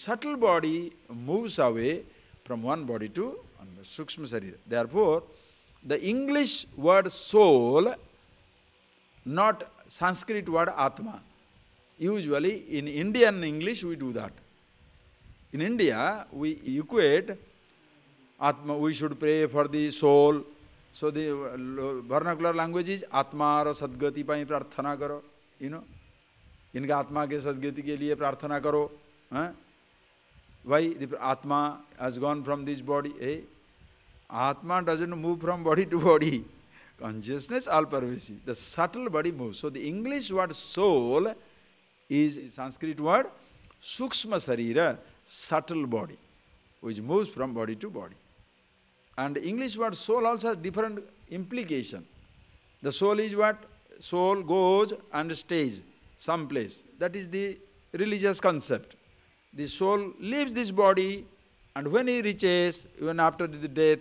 subtle body moves away from one body to another, Sukshma Sarira. Therefore, the English word soul, not Sanskrit word Atma. Usually in Indian English we do that. In India we equate Atma, we should pray for the soul. So the vernacular language is Atma ra Sadgati pai prarthana karo. You know, इनका आत्मा के सद्गति के लिए प्रार्थना करो. Why the Atma has gone from this body? Atma doesn't move from body to body. Consciousness all pervasive. The subtle body moves. So the English word soul is Sanskrit word Sukshma Sarira, subtle body, which moves from body to body. And English word soul also has different implication. The soul is what? Soul goes and stays someplace. That is the religious concept. The soul leaves this body, and when he reaches, even after the death,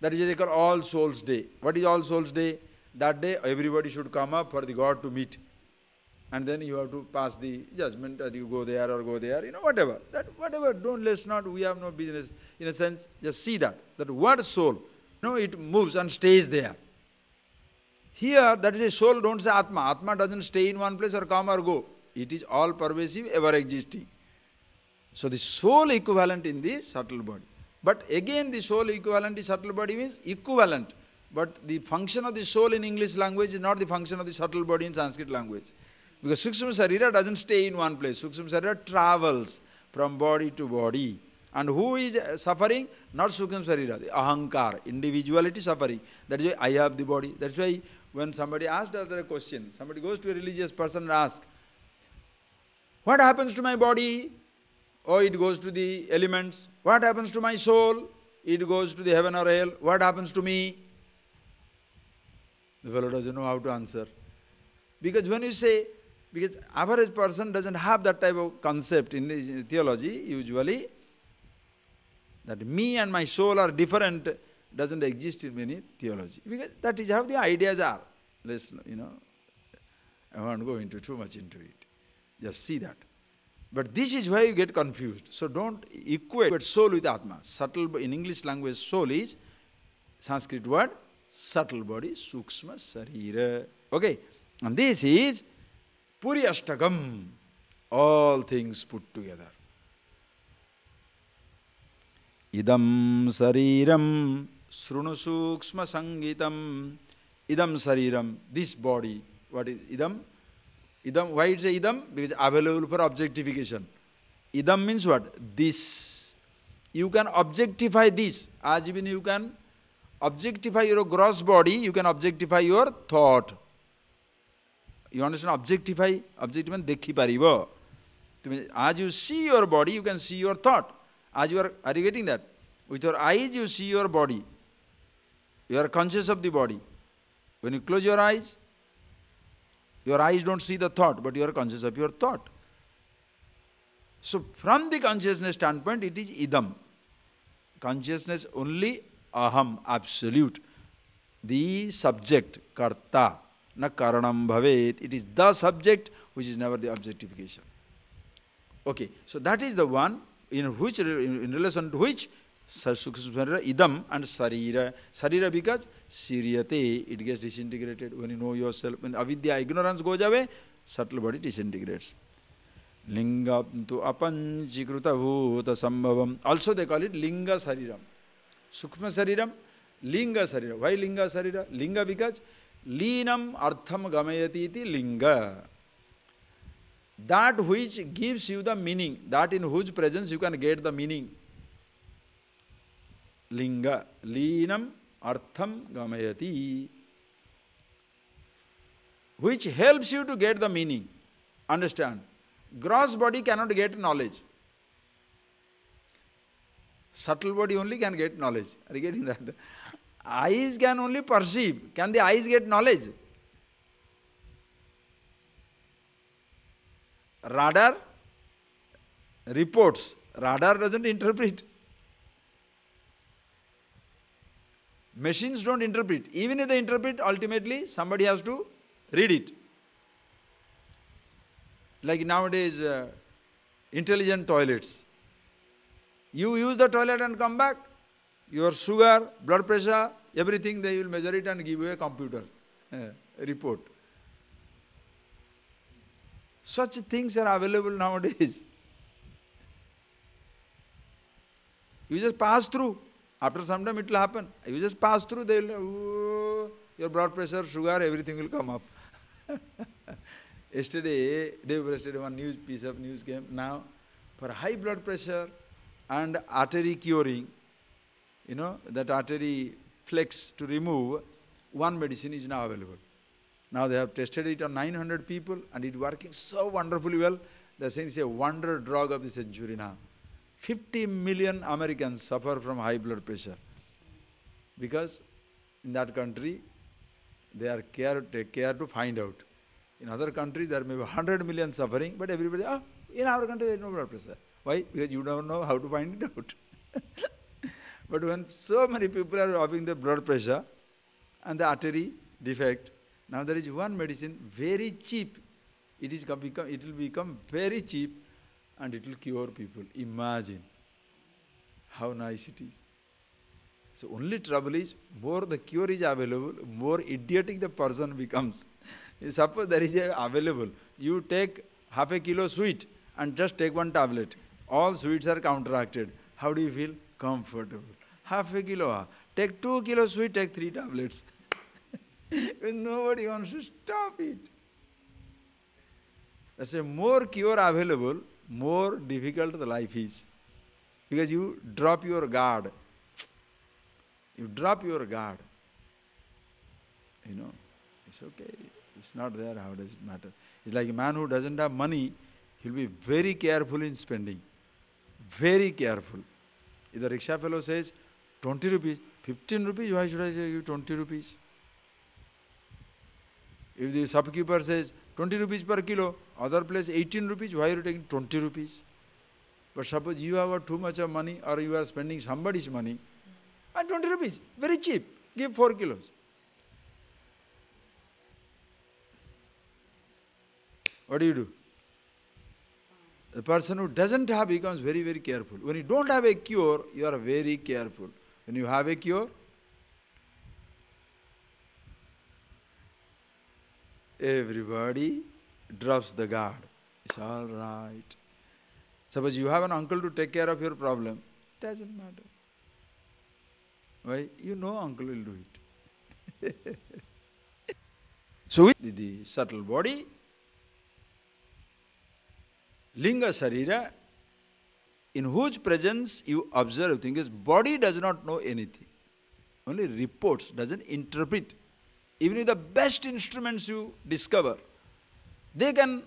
that is what they call All Souls Day. What is All Souls Day? That day everybody should come up for the God to meet. And then you have to pass the judgment that you go there or go there, whatever. That whatever, let's not, we have no business. In a sense, just see that word soul, it moves and stays there. Here, that is a soul, don't say Atma. Atma doesn't stay in one place or come or go. It is all pervasive, ever existing. So the soul equivalent in the subtle body. But again the soul equivalent in subtle body means equivalent. But the function of the soul in English language is not the function of the subtle body in Sanskrit language. Because Sukshma Sarira doesn't stay in one place. Sukshma Sarira travels from body to body. And who is suffering? Not Sukshma Sarira, the Ahankar, individuality suffering. That is why I have the body. That's why when somebody asked a question, somebody goes to a religious person and asks, what happens to my body? Oh, it goes to the elements. What happens to my soul? It goes to the heaven or hell. What happens to me? The fellow doesn't know how to answer. Because when you say, because average person doesn't have that type of concept in theology, usually, that me and my soul are different, doesn't exist in many theology. Because that is how the ideas are. Let's, I won't go into too much into it. Just see that. But this is why you get confused. So don't equate soul with Atma. Subtle, in English language, soul is Sanskrit word, subtle body, Sukshma Sarira. Okay? And this is Puri Ashtakam, all things put together. Idam Sariram Srunu Sukshma Sangitam. Idam Sariram, this body. What is Idam? Idam, why it's a idam? Because available for objectification. Idam means what? This. You can objectify this. As even you can objectify your gross body, you can objectify your thought. You understand? Objectify? Objectify, dekhi paribo. As you see your body, you can see your thought. As you are you getting that? With your eyes, you see your body. You are conscious of the body. When you close your eyes don't see the thought, but you are conscious of your thought. So from the consciousness standpoint, it is idam. Consciousness only aham, absolute. The subject, karta, na karanam bhavet. It is the subject which is never the objectification. Okay, so that is the one in relation to which Sukshma idam and sarira. Sarira because siriyate, it gets disintegrated when you know yourself. When avidya, ignorance goes away, subtle body disintegrates. Linga tu apanchikrita bhuta sambhavam. Also they call it linga sariram. Sukshma sariram, linga sarira. Why linga sarira? Linga because linam artham gamayati iti linga. That which gives you the meaning, that in whose presence you can get the meaning. Linga, linam artham gamayati, which helps you to get the meaning. Understand? Gross body cannot get knowledge. Subtle body only can get knowledge. Are you getting that? Eyes can only perceive. Can the eyes get knowledge? Radar reports. Radar doesn't interpret. Machines don't interpret. Even if they interpret, ultimately somebody has to read it. Like nowadays, intelligent toilets. You use the toilet and come back, your sugar, blood pressure, everything they will measure it and give you a computer report. Such things are available nowadays. You just pass through. After some time it will happen. You just pass through, they will, oh, your blood pressure, sugar, everything will come up. Yesterday, day before yesterday, one piece of news came. Now, for high blood pressure and artery curing, that artery flex to remove, one medicine is now available. Now they have tested it on 900 people and it's working so wonderfully well. They are saying it's a wonder drug of the century now. 50 million Americans suffer from high blood pressure because in that country they are take care to find out. In other countries there may be 100 million suffering, but everybody, in our country there is no blood pressure. Why? Because you don't know how to find it out. But when so many people are having the blood pressure and the artery defect, now there is one medicine, very cheap. It will become very cheap and it will cure people. Imagine how nice it is. So only trouble is, more the cure is available, more idiotic the person becomes. Suppose there is available, you take half a kilo sweet and just take one tablet. All sweets are counteracted. How do you feel? Comfortable. Half a kilo, take 2 kilos sweet, take 3 tablets. Nobody wants to stop it. That's a more cure available, more difficult the life is. Because you drop your guard. You drop your guard. It's okay. It's not there, how does it matter? It's like a man who doesn't have money, he'll be very careful in spending. Very careful. If the rickshaw fellow says, 20 rupees, 15 rupees, why should I say you 20 rupees? If the shopkeeper says, 20 rupees per kilo, other place 18 rupees, why are you taking 20 rupees? But suppose you have too much of money or you are spending somebody's money, and 20 rupees, very cheap, give 4 kilos. What do? The person who doesn't have becomes very, very careful. When you don't have a cure, you are very careful. When you have a cure, everybody drops the guard. It's all right. Suppose you have an uncle to take care of your problem, it doesn't matter. Why? You know uncle will do it. So with the subtle body, Linga Sarira, in whose presence you observe things, body does not know anything. Only reports, doesn't interpret. Even with the best instruments you discover, they can,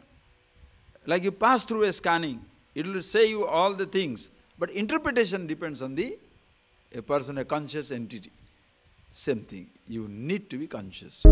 like you pass through a scanning, it will say you all the things, but interpretation depends on a person, a conscious entity. Same thing, you need to be conscious.